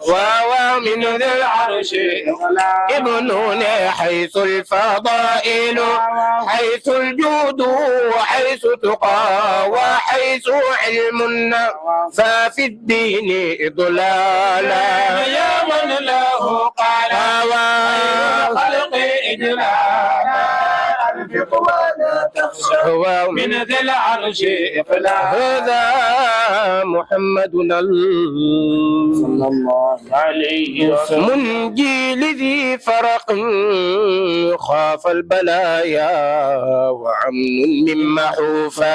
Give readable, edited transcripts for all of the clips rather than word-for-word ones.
ومن ذي العرش ابنون حيث الفضائل حيث الجود وحيث تقى وحيث علم ففي الدين إضلالا يا من له قال خلق إجلالا ولا تخشى من ذي العرش إقلالا هذا محمدنا صلى الله عليه وسلم منجي لذي فرق خاف البلايا وعمن من محوفات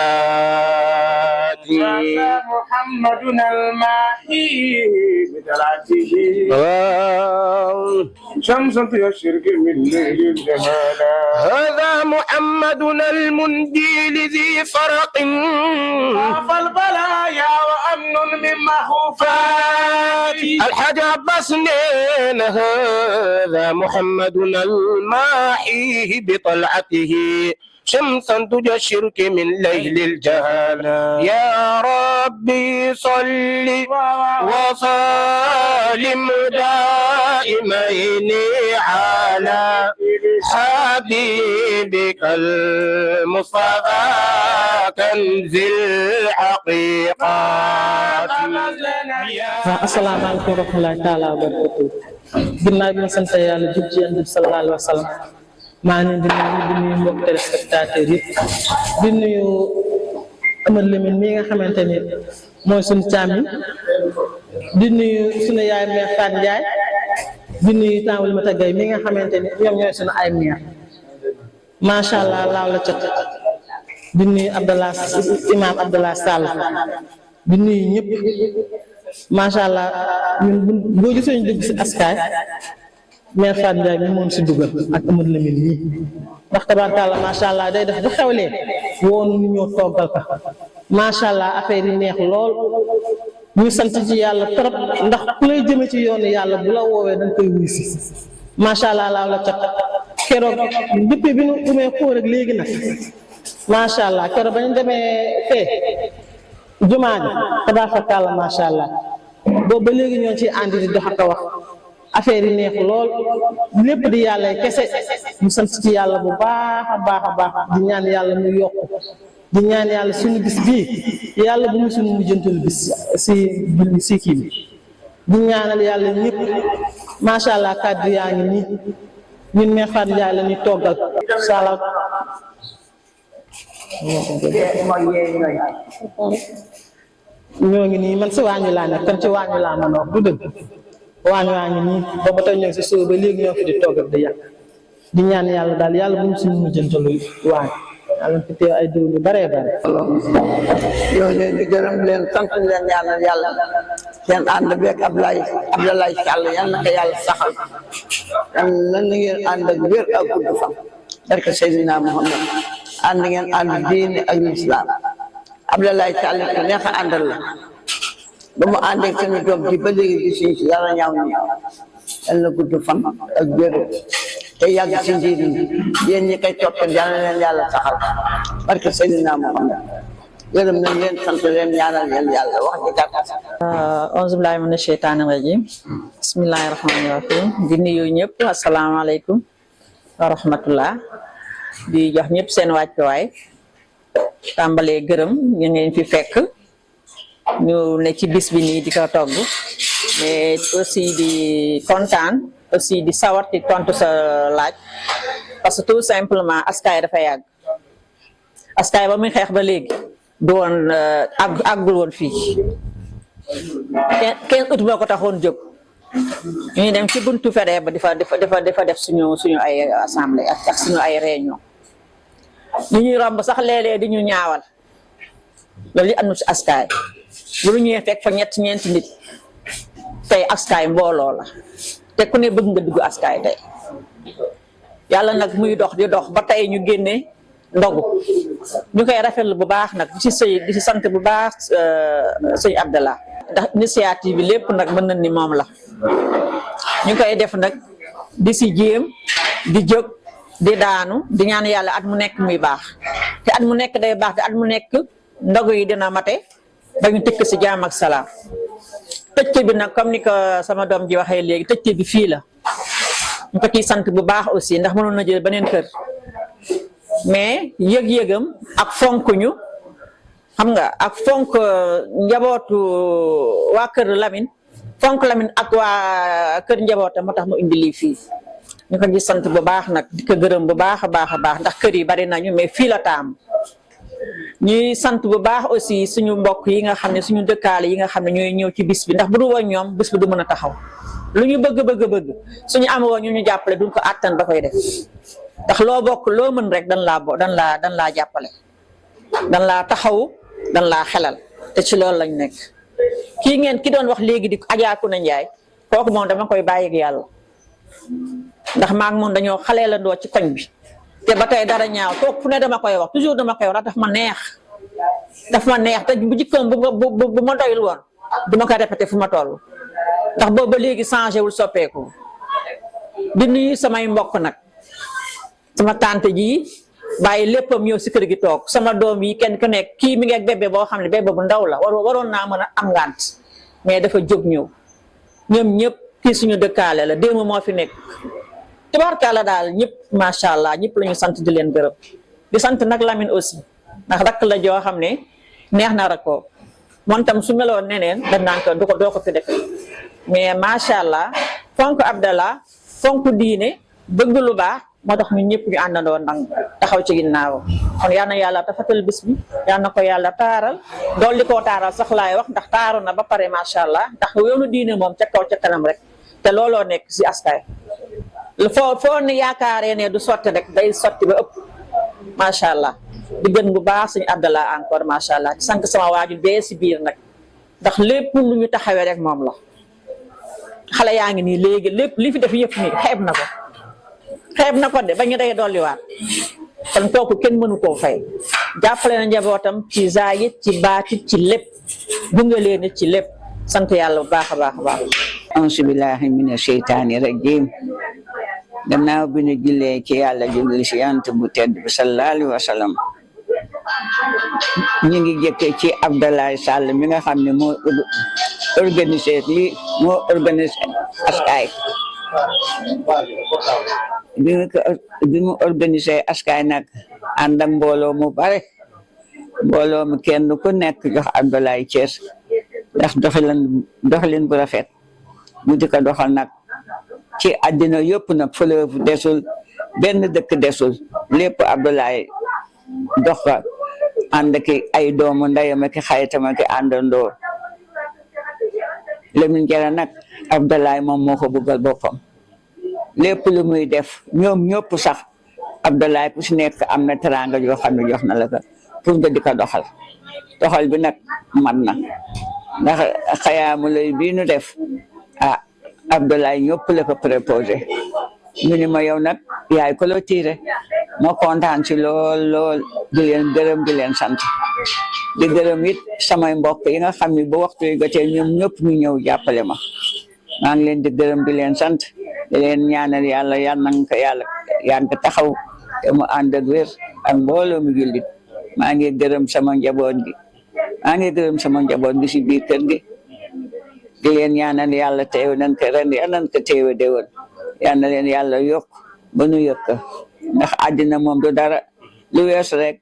محمدنا الماحي بدلعته شمس الشرك من ليل الجمالا هذا محمدنا المنجي لذي فرق خاف البلايا وأمن من محوفات الحاج عباس نين هذا محمدنا الماحي بطلعته شمسا تجى الشرك من ليل الجهالة يا ربي صل وسلم دائمين على حبيبك المصطفى كنز الحقيقات. السلام عليكم ورحمة الله تعالى وبركاته. ginnaaw bi ma sant yàlla jub ci Yonent bi sallallahu alayhi wa sallam maa ngi leen di nuyu mbokk téléspectateurs yëpp di nuyu Amadou Lamine mi nga xamante ni mooy suñu càmmi di nuyu suñu yaay mère Fatou Ndiaye di nuyu Tawul Mata Gueye mi nga xamante ni ñoom ñooy suñu ay mère macha allah laaw la cot di nuyu imam Abdallah Sall di nuyu ñëpp macha allah ñun boo gisee ñu dugg si askaay mère Fatou Ndiaye mi moom si dugal ak Amadou Lamine ñii ndax tabaarkalla macha allah day def bu xewlee woonu ñu ñëw toggal ko macha allah affaire yi neex lool ñu sant ci yàlla trop ndax ku lay jëme ci yoonu yàlla bu la woowee da nga koy wuy si macha allah laaw la cat keroog depuis bi ñu umee xóor ak léegi nag macha allah keroog ba ñu demee fee jumaa ji tabaarkalla macha allah boobu ba léegi ñoo ciy àndi di dox ak a wax affaire yi neex lool lépp di yàlla kese ñu sant ci yàlla bu baax a baax a baax di ñaan yàlla mu yokk di ñaan yàlla suñu bis bii yàlla bu mu suñu mujjantul bis si kii bi di ñaanal yàlla ñëpp macha allah kàddu yaa ngi nii ñun mère Fatou Ndiaye la ñuy toggal salaam. ñoo ngi nii man si waañu laa nekk kon ci waañu laa mën a wax du dëgg waañu waa ngi nii booba tey ñoo ngi si suuf ba léegi ñoo fi di togg di yàq di ñaan yàlla daal yàlla bu mu suñu mujjantalu waañ yàlla fi teew ay diw yu baree bare yow leen di gërëm leen sant leen ñaanal yàlla seen ànd beeg Abdoulaye Sall yal na ko yàlla saxal yal na ngeen ànd ak wér ak gudd fan barke Seydina Muhammad ànd ngeen ànd diine ak lislaam Abdoulaye Sall ku neex a àndal la ba mu ànd ak seen doom ji ba léegi gisuñ ci dara ñaaw ñaaw yal na gudd fan ak wér te yàgg ci njëriñ yéen ñi koy toppal yal na leen yàlla saxal barke Seydina Muhammad gërëm nañ leen sant leen ñaanal leen yàlla wax ji gàtt. auzu billaahi mina sheytaani rajiim bismillaahi rahmaani rahiim di nuyu ñëpp asalaamaaleykum wa rahmatullah di jox ñëpp seen wàccuwaay tàmbalee gërëm ñu ngeen fi fekk ñu ne ci bis bi nii di ko togg mais aussi di kontaan aussi di sawar ci tontu sa laaj parce que tout simplement askaay dafa yàgg askaay ba muy xeex ba léegi du woon àggul woon fii kenn ut moo ko taxoon jóg ñuy dem ci buntu fere ba dafa def suñu ay assemblée ak suñu ay réunion ñu ñuy romb sax léeg-léeg di ñu ñaawal loolu li am na ci askaay bu ñu ñëwee fekk fa ñeenti nit tey askaay mbooloo la te ku ne bëgg nga dugg askaay tey yàlla nag muy dox di dox ba tey ñu génne ndogu ñu koy rafetlu bu baax nag di ci sant bu baax sëñ Abdallah ndax initiative bi lépp nag mën na ni moom la ñu koy def nag di si jéem di jóg di daanu di ñaan yàlla at mu nekk muy baax te at mu nekk day baax te at mu nekk ndogu yi dina mate ba ñu tëkk si jaam ak salaam. tëcc bi nag comme ni ko sama doom ji waxee léegi tëcc bi fii la ñu ko ciy sant bu baax aussi ndax mënoon na jël beneen kër mais yëg-yëgam ak fonk ñu xam nga ak fonk njabootu waa kër Lamine fonk Lamine ak waa kër njabootam moo tax mu indi lii fii ñu ko ci sant bu baax nag di ko gërëm bu baax a baax ndax kër yi bari nañu mais fii la taam ñuy sant bu baax aussi suñu mbokk yi nga xam ne suñu dëkkaale yi nga xam ne ñooy ñëw ci bis bi ndax bu du woon ñoom bis bi du mën a taxaw lu ñu bëgg suñu amoo ñu ñu jàppale duñ ko àttan ba koy def ndax loo bokk loo mën rek dan laa jàppale dan laa taxaw dan laa xelal te ci loolu lañ nekk. ki doon wax léegi di Adja Kouna Ndiaye kooku moom dama koy bàyyi ak yàlla ndax maak moom dañoo xalee la ndoo ci koñ bi te ba tey dara ñaaw toog fu ne dama koy wax toujours dama koy wax daf ma neex te bu jikkoom bu ma doyul woon duma ko répété fu ma toll ndax boobu ba léegi changé wul soppeeku. di nuyu samay mbokk nag sama tante ji bàyyi léppam ñëw si kër gi toog sama doom yi kenn ku nekk kii mi ngi ak bébé boo xam ne bébé bu ndaw la waroon naa mën a am ngant mais dafa jóg ñëw ñoom ñëpp kii suñu dëkkaale la démb moo fi nekk tubaarkalla daal ñëpp macha allah ñëpp la ñu sant di leen gërëm di sant nag Lamine aussi ndax rakk la joo xam ne neex na rakkoo moom tam su meloon neneen dañ naan ko doo ko fi defee mais macha allah fonk Abdallah fonk diine bëgg lu baax moo tax ñun ñëpp ñu àndandoo ndang taxaw ci ginnaaw kon yal na yàlla tafatal bis bi yal na ko yàlla taaral dolli koo taaral sax laay wax ndax taaru na ba pare macha allah ndax yoonu diine moom ca kaw ca kanam rek te looloo nekk si askay foo ne yaakaaree ne du sotti rek day sotti ba ëpp macha allah di gën bu baax suñu Abdallah encore macha allah di sant sama waajur bee si biir nag ndax lépp lu ñu taxawee rek moom la xale yaa ngi nii léegi lépp li fi def yëpp nii xeeb na ko de ba ñu day dolliwaat kon kooku kenn mënu koo fay jàppale na njabootam ci zaahir ci baatit ci lépp gunge leen ci lépp sant yàlla bu baax a baax. auzu billahi mina sheytaani rajim gannaaw bi ñu jullee ci yàlla julli si yant bu tedd bi sallallahu alayhi wa sallam ñu ngi jëkkee ci Abdoulaye Sall mi nga xam ne moo organisé askaay bi mu organisé askaay nag ànd ak mbooloo mu bare mbooloo mu kenn ku nekk jox Abdoulaye Thiès ndax doxalin bu rafet mu di ko doxal nag ci àddina yëpp nag fleuve desul benn dëkk desul lépp Abdoulaye dox ko ànd ki ay doomu ndeyam ak xaritam ak àndandoo Lamine Diarra nag Abdoulaye moom moo ko bëggal boppam lépp lu muy def ñoom ñëpp sax Abdoulaye ku si nekk am na teraanga yoo xam ne jox na la ko pour nga di ko doxal bi nag man na ndax xayaamu lay bii nu def Abdoulaye ñëpp la ko proposé ñu ni ma yow nag yaay ko la tiire moo kontaan ci lool di leen gërëm di leen sant di gërëm it samay mbokk yi nga xam ne bu waxtu yi jotee ñoom ñëpp ñu ñëw jàppale ma maa ngi leen di gërëm di leen sant di leen ñaanal yàlla yal na ko yàlla yàgg taxaw te mu ànd ak wér ak mbooloo mu jullit maa ngi gërëm sama njaboot gi si biir kër gi di leen ñaanal yàlla teew nañ ko ren yal nañ ko teewe déwén yal na leen yàlla yokk ba nu yokk ndax àddina moom du dara lu wees rek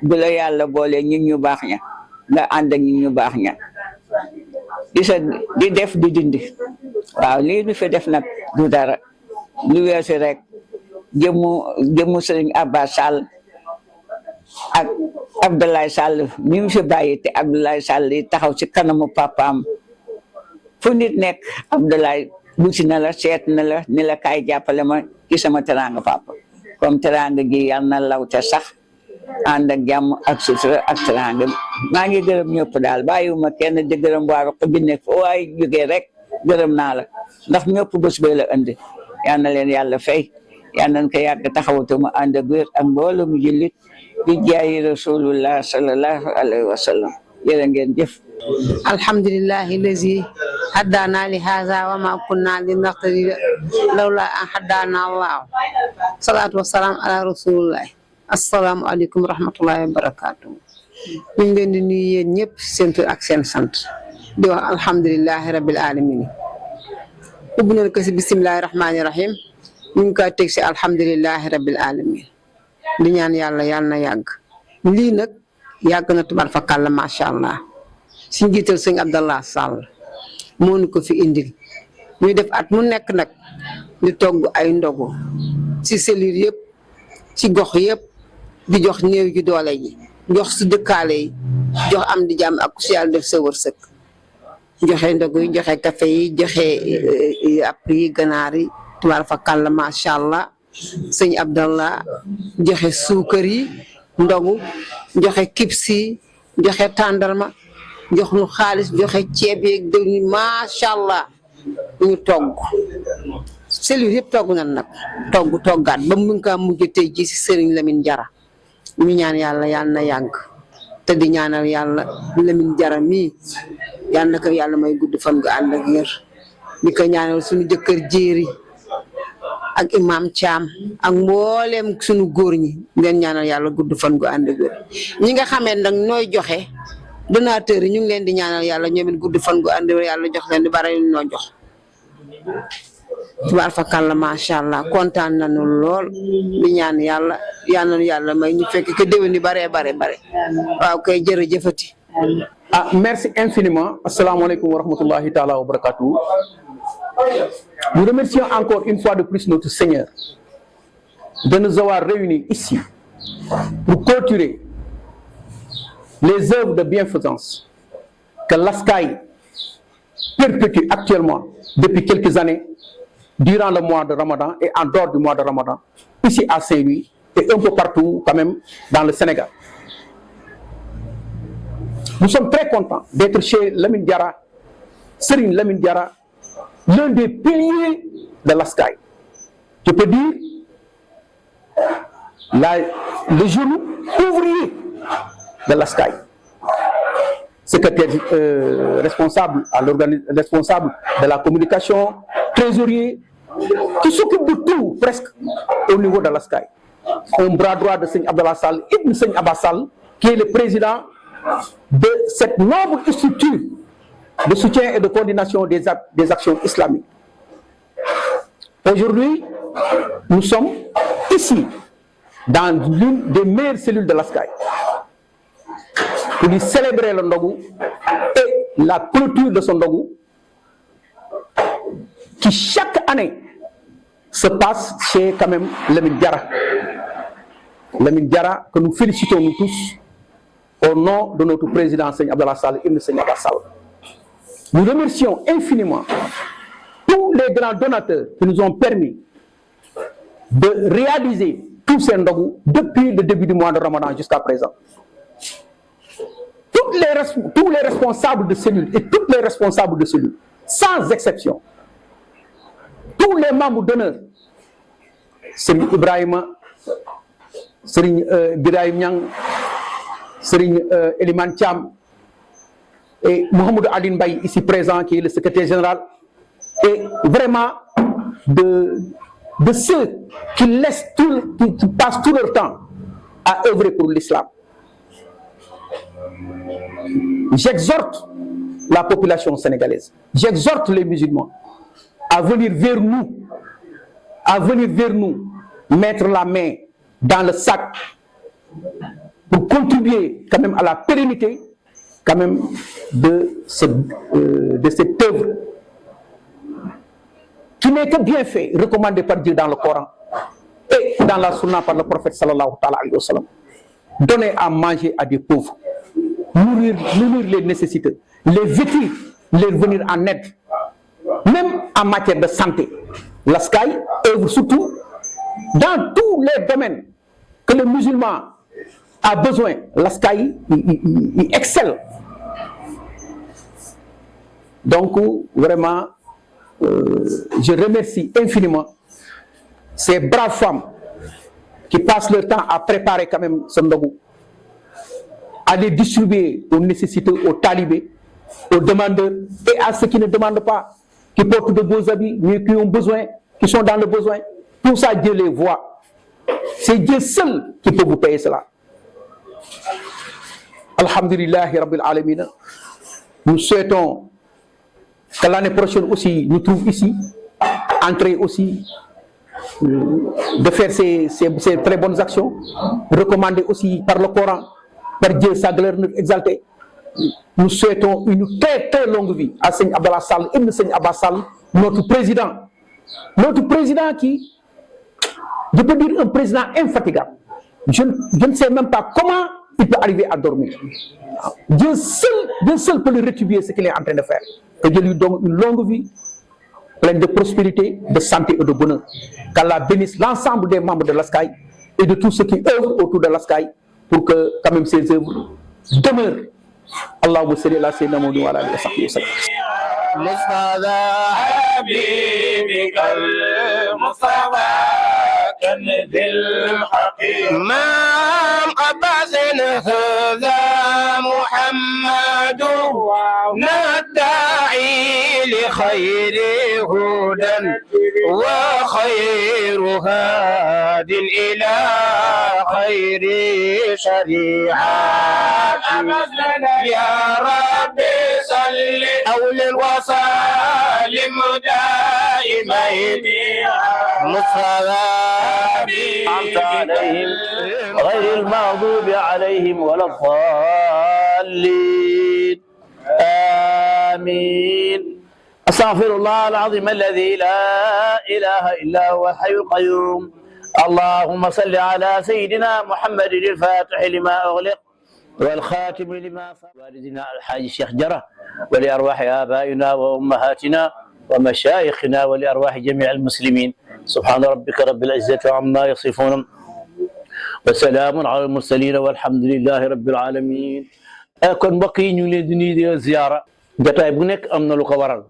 bu la yàlla boole ñit ñu baax ña nga ànd ak ñit ñu baax ña di def di dindi waaw lii nu fi def nag du dara lu weesu rek jëmmu Sëriñ Abbas Sall ak Abdoulaye Sall mi mu fi bàyyi te Abdoulaye Sall yi taxaw ci kanamu papaam fu nit nekk Abdoulaye wuti na la seet na la ni la kaay jàppale ma ci sama teraanga papa comme teraanga gi yal na law te sax ànd ak jàmm ak sutura ak teraanga maa ngi gërëm ñëpp daal bàyyiwuma kenn di gërëm waa Roq bi nekk foo waay jógee rek gërëm naa la ndax ñëpp bés bee la indi yal na leen yàlla fay yal nañ ko yàgg taxawatu mu ànd ak wér ak mbooloo mu jullit bi jaayi rasulullah sallallahu alayhi wa sallam jërë ngeen jëf alhamdulillahi lazi haddana li hadha wa ma kunna linahtadiya lawla an haddana Allah. Salatu wassalam ala rasulillah. Assalamu alaikum warahmatullahi wabarakatuh. ñu ngi leen di nuyu yéen ñëpp seen tur ak seen sant di wax alhamdulillahi rabbil alamin. ubbi nañu ko si bismillahi rahmani rahim ñu ngi koy teg si alhamdulillahi rabbil alamin di ñaan yàlla yàlla na yàgg lii nag yàgg na tubaar fakàlla macha allah si njiital sëñ Abdallah Sall moo ñu ko fi indil ñuy def at mu nekk nag di togg ay ndogu si cellule yëpp ci gox yëpp di jox néew ji doole ji jox si dëkkaale yi jox am di jàmm ak ku si yàlla def sa wërsëg joxe ndogu yi joxe café yi joxe app yi ganaar yi tubaar fakàlla macha allah sëñ Abdallah joxe suukar yi ndogu joxe kipsi joxe tàndarma jox nu xaalis joxe ceeb yeeg dëw ni macha allah ñu togg cellule yëpp togg nañ nag toggaat ba mu ngi kaa mujj tey ji si Serigne Lamine Diarra ñu ñaan yàlla yàlla na yàgg te di ñaanal yàlla Lamine Diarra mii yàlla na ko yàlla may gudd fan gu ànd ak wér di ko ñaanal suñu jëkkër jéeri ak imam Thiam ak mbooleem suñu góor ñi leen ñaanal yàlla gudd fan gu ànd ak wér ñi nga xamee nag nooy joxe donateur yi ñu ngi leen di ñaanal yàlla ñoom it gudd fan gu ànd ak wér yàlla jox leen di bare noo jox tubaar fakàlla macha allah kontaan nañu lool di ñaan yàlla may ñu fekk ke déwén di bare waaw kay jërëjëfati. Merci infiniment. Assalamu alaikum wa rahmatullahi ta'ala wa barakatuh. Nous remercions encore une fois de plus notre Seigneur de nous avoir réunis ici pour clôturer les œuvres de bienfaisance que l'ASCAI perpétue actuellement depuis quelques années durant le mois de Ramadan et en dehors du mois de Ramadan, ici à Saint-Louis et un peu partout quand même dans le Sénégal. Nous sommes très contents d'être chez Lamine Diarra, Serigne Lamine Diarra, l'un des piliers de l'ASCAI. Je peux dire le genou ouvrier de l'ASCAI. Secrétaire responsable de la communication, trésorier, qui s'occupe de tout presque au niveau de l'ASCAI. Un bras droit de Seigne Abdallah Sall, Ibn Seigne Abba Sall, qui est le président de cette noble structure de soutien et de coordination des actions islamiques. Aujourd'hui, nous sommes ici, dans l'une des meilleures cellules de l'ASCAI, pour y célébrer le Ndogu et la clôture de son Ndogu, qui chaque année se passe chez quand même Lamine Diarra. Lamine Diarra, que nous félicitons nous tous au nom de notre président Seigne Abdallah Sall, Ibn Seigne Abba Sall. Nous remercions infiniment tous les grands donateurs qui nous ont permis de réaliser tous ces Ndogu depuis le début du mois de Ramadan jusqu'à présent. Tous les responsables de cellules et toutes les responsables de cellules, sans exception, tous les membres d'honneur, Serigne Ibrahima, Serigne Birahim Niang, Serigne Eliman Thiam et Mohamed Aline Baye ici présent qui est le secrétaire général, et vraiment de ceux qui passent tout leur temps à œuvrer pour l'islam. J'exhorte la population sénégalaise, j'exhorte les musulmans à venir vers nous, mettre la main dans le sac pour contribuer quand même à la pérennité quand même de cette œuvre qui n'est que bien fait, recommandé par Dieu dans le Coran et dans la Sunna par le prophète sallallahu alayhi wa sallam. Donner à manger à des pauvres, nourrir les nécessiteux, les vêtir, les venir en aide, même en matière de santé. L'ASCAI œuvre surtout dans tous les domaines que le musulman a besoin. L'ASCAI il excelle. Donc vraiment, je remercie infiniment ces braves femmes qui passent leur temps à préparer quand même ce Ndogu, à les distribuer aux nécessiteux, aux talibés, aux demandeurs et à ceux qui ne demandent pas, qui portent de beaux habits, mais qui ont besoin, qui sont dans le besoin. Tout ça, Dieu les voit. C'est Dieu seul qui peut vous payer cela. Alhamdulillahi Rabbil Alamina. Nous souhaitons que l'année prochaine aussi nous trouve ici, entrer aussi, de faire ces très bonnes actions, recommandées aussi par le Coran, par Dieu, sa gloire exaltée. Nous souhaitons une très très longue vie à Seigneur Abdallah Sall, Ibn Seigneur Abbas Sall, notre président. Notre président qui, je peux dire un président infatigable. Je ne sais même pas comment il peut arriver à dormir. Dieu seul peut lui rétribuer ce qu'il est en train de faire. Que Dieu lui donne une longue vie, pleine de prospérité, de santé et de bonheur. Qu'Allah bénisse l'ensemble des membres de l'ASCAI et de tous ceux qui œuvrent autour de l'ASCAI pour que quand même ces œuvres demeurent. Allahumma salli ala sayyidina Muhammad wa ala alihi wa sahbihi wa sallam. مصطفى حبيبك المصطفى كنز الحقيقة مام عباس هذا محمد نداعي لخير هدى وخير هاد إلى خير شريعة يا ربي صل أول وسلم دائمين مصطفى عليهم غير المغضوب عليهم ولا الضالين آمين. أستغفر الله العظيم الذي لا إله إلا هو الحي القيوم. اللهم صل على سيدنا محمد الفاتح لما أغلق والخاتم لما سبق. والدنا الحاج الشيخ جرة ولأرواح آبائنا وأمهاتنا ومشايخنا ولأرواح جميع المسلمين. سبحان ربك رب العزة عما يصفون وسلام على المرسلين والحمد لله رب العالمين. kon mbokk yi ñu ngi leen di nuyu di ziyaara. jotaay bu nekk am na lu ko waral.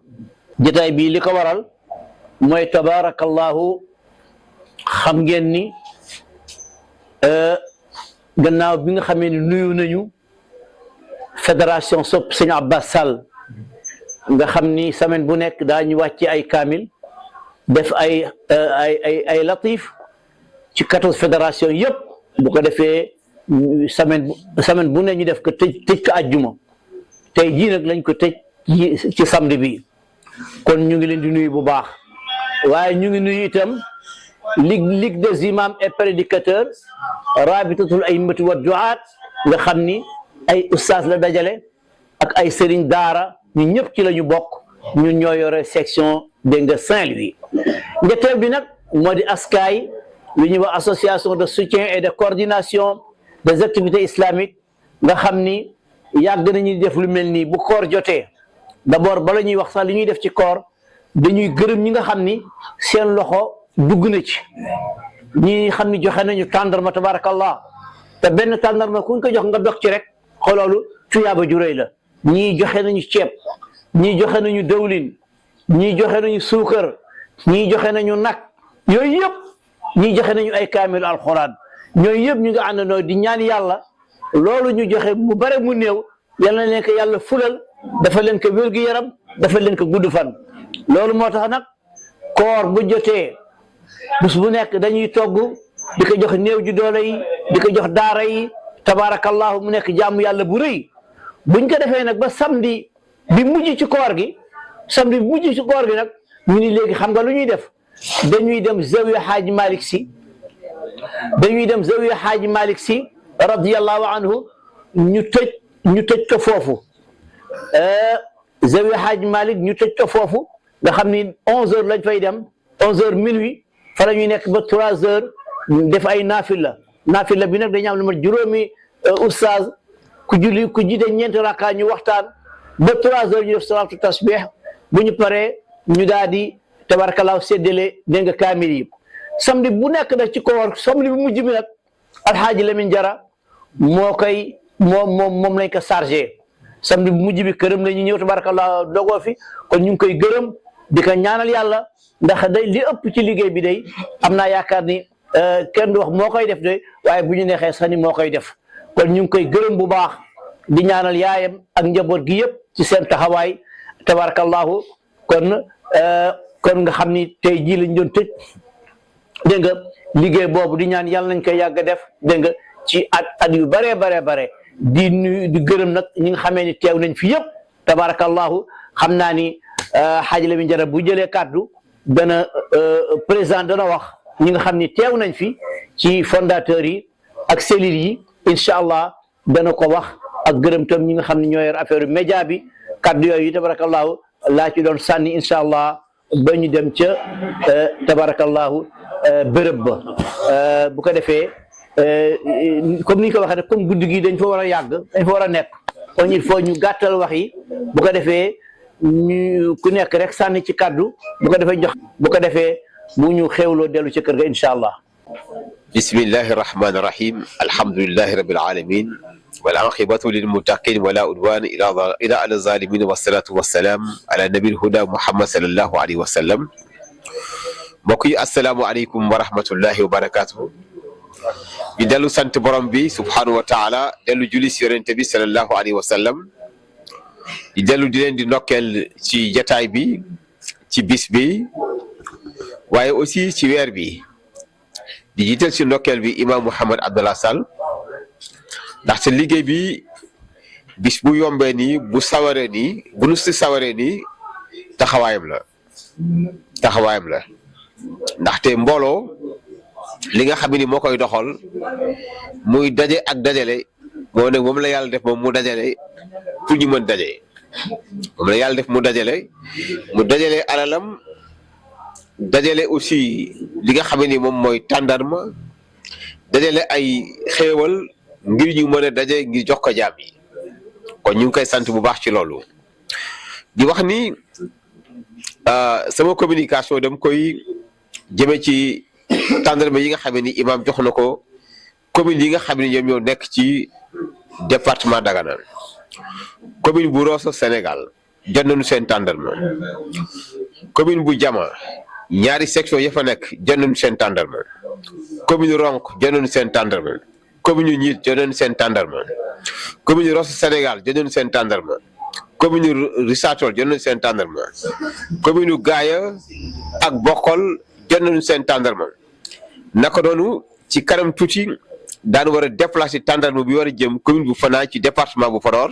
jotaay bii li ko waral mooy tabaarakallahu xam ngeen ni gannaaw bi nga xamee ni nuyu nañu fédération sopp Sëñ Abbas Sall nga xam ni semaine bu nekk daañu wàcce ay kaamil def ay latif ci 14 fédération yëpp bu ko defee semaine bu ne ñu def ko tëj ko àjjuma tey jii nag lañ ko tëj ci samedi bi kon ñu ngi leen di nuyu bu baax waaye ñu ngi nuyu itam ligue des imams et prédicateurs rabitatul a'immati wa du'at nga xam ni ay ustaas la dajale ak ay sëriñ daara ñu ñëpp ci la ñu bokk ñun ñoo yore section dégg nga Saint-Louis. ñetteel bi nag moo di ASCAI lu ñuy wax association de soutien et de coordination des activités islamiques nga xam ni yàgg nañu def lu mel nii bu koor jotee d'abord bala ñuy wax sax li ñuy def ci koor dañuy gërëm ñi nga xam ni seen loxo dugg na ci ñi xam ni joxe nañu tàndarma tabarakallah te benn tàndarma kuñ ko jox nga dog ci rek xooloolu tuyaaba ju rëy la ñii joxe nañu ceeb ñii joxe nañu dawlin ñii joxe nañu suukar ñii joxe nañu nag yooyu yëpp ñii joxe nañu ay kaamilu alxuraan ñooyu yëpp ñu ngi àndandoo di ñaan yàlla loolu ñu joxe mu bare mu néew yal na leen ko yàlla fulal dafa leen ko wér-gu-yaram dafa leen ko gudd fan loolu moo tax nag koor bu jotee bés bu nekk dañuy togg di ko jox néew ji doole yi di ko jox daara yi tabaarakallahu mu nekk jaamu yàlla bu rëy buñ ko defee nag ba samedi bi mujj ci koor gi samedi bi mujj ci koor gi nag ñu ni léegi xam nga lu ñuy def dañuy dem zawiya Xaaji Malick Sy dañuy dem zawiya Xaaji Malick Sy radiyallahu anhu ñu tëj ko foofu zawiya Xaaji Malick ñu tëj ko foofu nga xam ni 11h lañ fay dem 11h minuit fa la ñuy nekk ba 3h def ay naafila bi nag dañu am lu mat juróomi oustaz ku jiite ñeenti rakka ñu waxtaan ba 3h ñu def salaatu tasbih bu ñu paree ñu daal di tabarakallahu séddale dégg nga kaamil yi samedi bu nekk nag ci koor samedi bu mujj bi nag alxaaji Lamine Jara moom lañ ko chargé samedi bu mujj bi këram la ñu ñëw tabarakallahu dogoo fi kon ñu ngi koy gërëm di ko ñaanal yàlla ndax day li ëpp ci liggéey bi day am naa yaakaar ni kenn du wax moo koy def de waaye bu ñu neexee sax ni moo koy def kon ñu ngi koy gërëm bu baax di ñaanal yaayam ak njaboot gi yëpp ci seen taxawaay tabarakallahu kon nga xam ni tey jii lañ doon tëj dégg nga liggéey boobu di ñaan yàlla nañ koy yàgg def dégg nga ci at yu bare di nuyu di gërëm nag ñi nga xamee ni teew nañ fi yëpp tabarakallahu xam naa ni Hadj Lamine Diarra bu jëlee kàddu dana président dana wax ñi nga xam ni teew nañ fi ci fondateurs yi ak cellules yi incha allah dana ko wax ak gërëm tam ñi nga xam ne ñoo yor affaire média bi kàddu yooyu tabarakallahu laa ci doon sànni incha allah ba ñu dem ca tabarakallahu bërëb ba bu ko defee comme ni ñu ko waxee rek comme guddi gi dañ fa war a yàgg dañ fa war a nekk kon il faut ñu gàttal wax yi bu ko defee ñu ku nekk rek sànni ci kàddu bu ko defee jox bu ko defee bu ñu xewloo dellu ci kër ga incha allah. bismillahi rahmani rahim alhamdulillahi rabbil alamin wal aqibatu lil muttaqin wala udwana ila ala zalimin wassalatu wassalam ala nabil huda muhammad sallallahu alayhi wa sallam. mbokk yi assalaamu aleykum wa rahmatullahi wa barakatuhu. ñu dellu sant borom bi subhanahu wa taala dellu julli si yonente bi sallallahu alayhi wa sallam di dellu di leen di ndokkeel ci jataay bi ci bis bi waaye aussi ci weer bi di jiital ci ndokkeel bi imam Mouhamed Abdallah Sall ndaxte liggéey bi bis bu yombee nii bu sawaree nii bu nu si sawaree nii taxawaayam la ndaxte mbooloo li nga xam ni moo koy doxal muy daje ak dajale moo ne moom la yàlla def moom mu dajale pour ñu mën daje moom la yàlla def mu dajale alalam dajale aussi li nga xam ni moom mooy tàndarma dajale ay xéewal ngir ñu mën a daje ngir jox ko jaam yi kon ñu ngi koy sant bu baax ci loolu di wax ni sama communication dama koy jëme ci tàndarma yi nga xam ni imam jox na ko commune yi nga xam ni ñoom ñoo nekk ci département Dagana commune bu Rosso Sénégal jot nañu seen tàndarma commune bu Jama ñaari section ya fa nekk jot nañu seen tàndarma commune Ronk jot nañu seen tàndarma commune Ñiit jot nañu seen tàndarma commune Rosso Sénégal jot nañu seen tàndarma commune Risatol jot nañu seen tàndarma commune Gaaya ak Bokkol jot nañu seen tàndarma naka noonu ci kanam tuuti daan war a déplacer tàndarma bi war a jëm commune bu Fana ci département bu Podor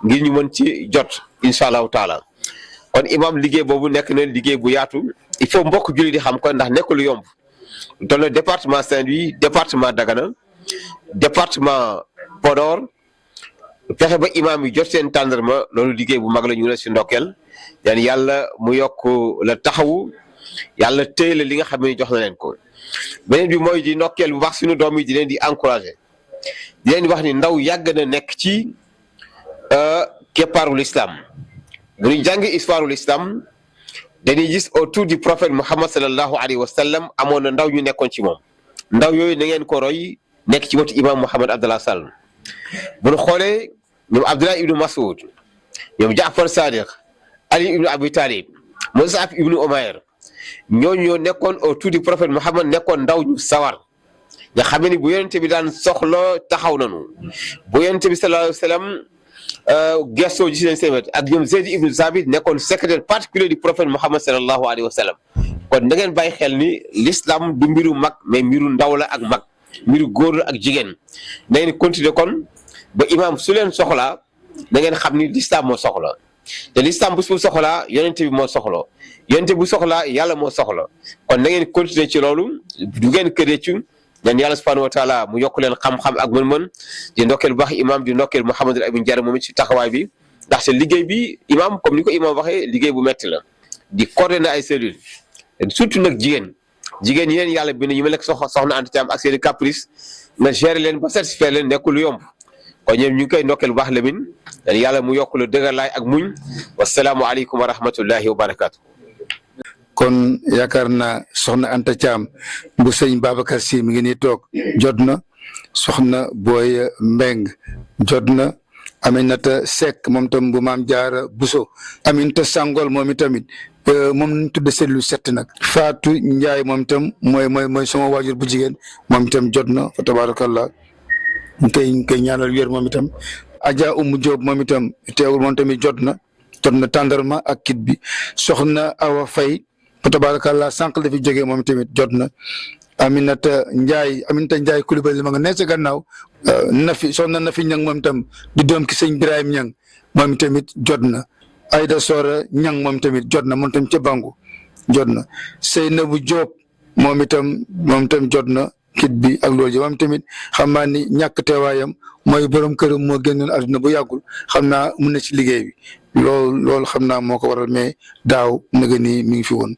ngir ñu mën ci jot incha allahu taala kon imam liggéey boobu nekk na liggéey bu yaatu il faut mbokk julli di xam ko ndax nekkul yomb dans le département Saint-Louis département Dagana département Podor fexe ba imam yi jot seen tàndarma loolu liggéey bu mag la ñu ne si ndokkeel yan yàlla mu yokk la taxawu yàlla téye la li nga xam ne jox na leen ko beneen bi mooy di ndokkeel bu baax suñu doom yi di leen di encouragé di leen di wax ni ndaw yàgg na nekk ci keppaarul islam bu ñu jàngi histoire islam dañuy gis autour du prophète Muhammad sallallahu alayhi wa sallam amoon na ndaw ñu nekkoon ci moom ndaw yooyu na ngeen ko roy nekk ci wetu imam Mouhamed Abdallah Sall bu ñu xoolee ñoom Abdullah ibnu Mas'ud ñoom Jaafar Sadiq Ali ibnu Abi Talib Mus'ab ibnu Umayr ñooñu ñoo nekkoon autour du prophète Muhammad nekkoon ndaw ñu sawar nga xam ne bu yonente bi daan soxla taxaw nañu bu yonente bi sallallahu alayhi wa sallam gestoo ji seen wet ak ñoom Zayd ibnu Zabit nekkoon secrétaire particulier du prophète Muhammad sallallahu alayhi wa sallam kon da ngeen bàyyi xel ni l'islam du mbiru mag mais mbiru ndaw la ak mag mbiru góor la ak jigéen da ngeen continuer kon ba imam su leen soxlaa da ngeen xam ni l'islam moo soxla te l'islam bu soxlaa yonente bi moo soxla yonente bu soxlaa yàlla moo soxla kon da ngeen continuer ci loolu du ngeen këreecu ñaan yàlla subhanahu wa taala mu yokk leen xam-xam ak mën-mën di ndokkeel bu baax imam di ndokkeel Mouhamadul Amin Diarra moom it ci taxawaay bi ndaxte liggéey bi imam comme ni ko imam waxee liggéey bu metti la di coordonner ay cellules surtout nag jigéen yéen yàlla bind ñu mel ne soxna Anta Thiam ak seeni caprice nga gérer leen ba satisfaire leen nekkul lu yomb kon ñoom ñu ngi koy ndokkeel bu baax Lamine ñaan yàlla mu yokk la dëgërlaay ak muñ wasalaamu aleykum wa rahmatullahi wa barakatuh. kon yaakaar naa soxna Anta Thiam bu sëñ Babacar Sy mi ngi nii toog jot na soxna Boy Mbeng jot na Aminata Seck moom tam bu maam Jaara Buso Aminata Sangol moom itamit moom ñu tudd cellule 7 nag Fatou Ndiaye moom itam mooy sama waajur bu jigéen moom itam jot na fa tabarakallah ñu koy ñaanal wér moom itam Adja Oumou Diop moom itam teewul moom tamit jot na tàndarma ak kit bi. Soxna Awa Faye fa tabarakallah sànq la fi jógee moom tamit jot na. Aminata Ndiaye Coulibaly ma nga ne sa gannaaw soxna Nafi Ñang moom itam di doom ki sëñ Ibrahima Ñang moom tamit jot na. Aïda Sora Ñang moom tamit jot na moom tamit ca Bangu jot na. Seynabou Diop moom itam jot na kit bi ak loolu ji moom tamit xam naa ni ñàkk teewaayam mooy borom këram moo génnoon àdduna bu yàggul xam naa mun na ci liggéey bi loolu xam naa moo ko waral mais daaw naga nii mi ngi fi woon.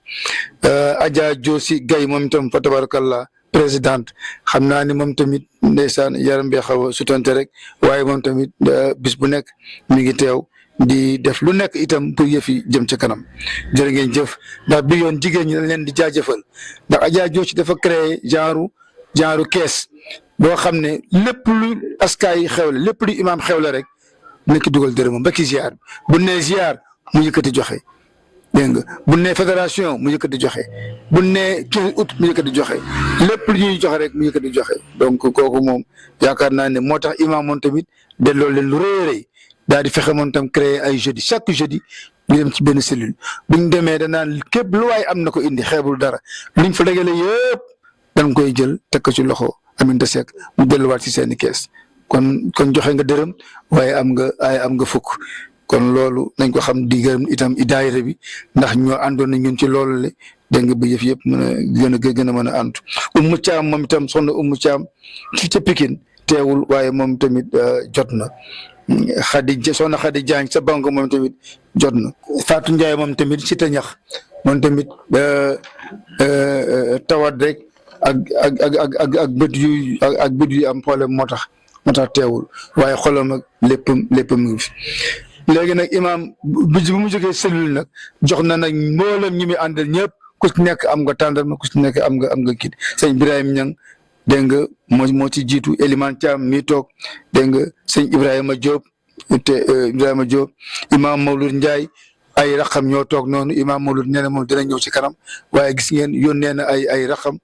Adja Josi Gaye moom itam fa tabarakallah présidente xam naa ni moom tamit ndeysaan yaram bi xaw a sutante rek waaye moom tamit bis bu nekk mi ngi teew di def lu nekk itam pour yëf yi jëm ca kanam jërë ngeen jëf ndax bi yoon jigéen ñi dañ leen di jaajëfal ndax Adja Josi dafa créé genre kees boo xam ne lépp lu askaay yi xewle lépp lu imaam xewle rek nekk dugal dërëmam ba ki ziar bu nee ziar mu yëkkati joxe dégg nga bu nee fédération mu yëkkati joxe bu nee kii ut mu yëkkati joxe lépp lu ñuy joxe rek mu yëkkati joxe donc kooku moom yaakaar naa ne moo tax imaam moom tamit delloo leen lu rëy a rëy daal di fexe moom tam créer ay jeudi chaque jeudi ñu dem ci benn cellule bu ñu demee danaan képp lu waay am na ko indi xeebul dara luñ fa dajale yëpp dañ koy jël teg ko ci loxo Aminata Seck mu delluwaat ci seeni kees kon joxe nga dërëm waaye am nga fukk kon loolu nañ ko xam di gërëm itam i daayira bi ndax ñoo àndoon na ñun ci loolu le dégg nga ba yëf yëpp mën a gën a mën a àntu Oumou Thiam moom itam soxna Oumou Thiam ci ca Pikine teewul waaye moom tamit jot na soxna Khady Diagne sa banque moom tamit jot na Fatou Ndiaye moom tamit ci ta ñax moom tamit tawat rek ak bët yu am problème moo tax teewul waaye xolam ak léppam ngi fi léegi nag imaam bu mu jógee cellule nag jox na nag mboolem ñi muy àndal ñëpp ku ci nekk am nga tàndarma ku ci nekk am nga kii sëñ Ibrahima Ñang dégg nga moo ci jiitu Elimane Thiam mi toog dégg nga sëñ Ibrahima Diop imaam Mawlud Ndiaye ay raxam ñoo toog noonu imaam Mawlud nee na moom dina ñëw ci kanam waaye gis ngeen yónnee na ay raxam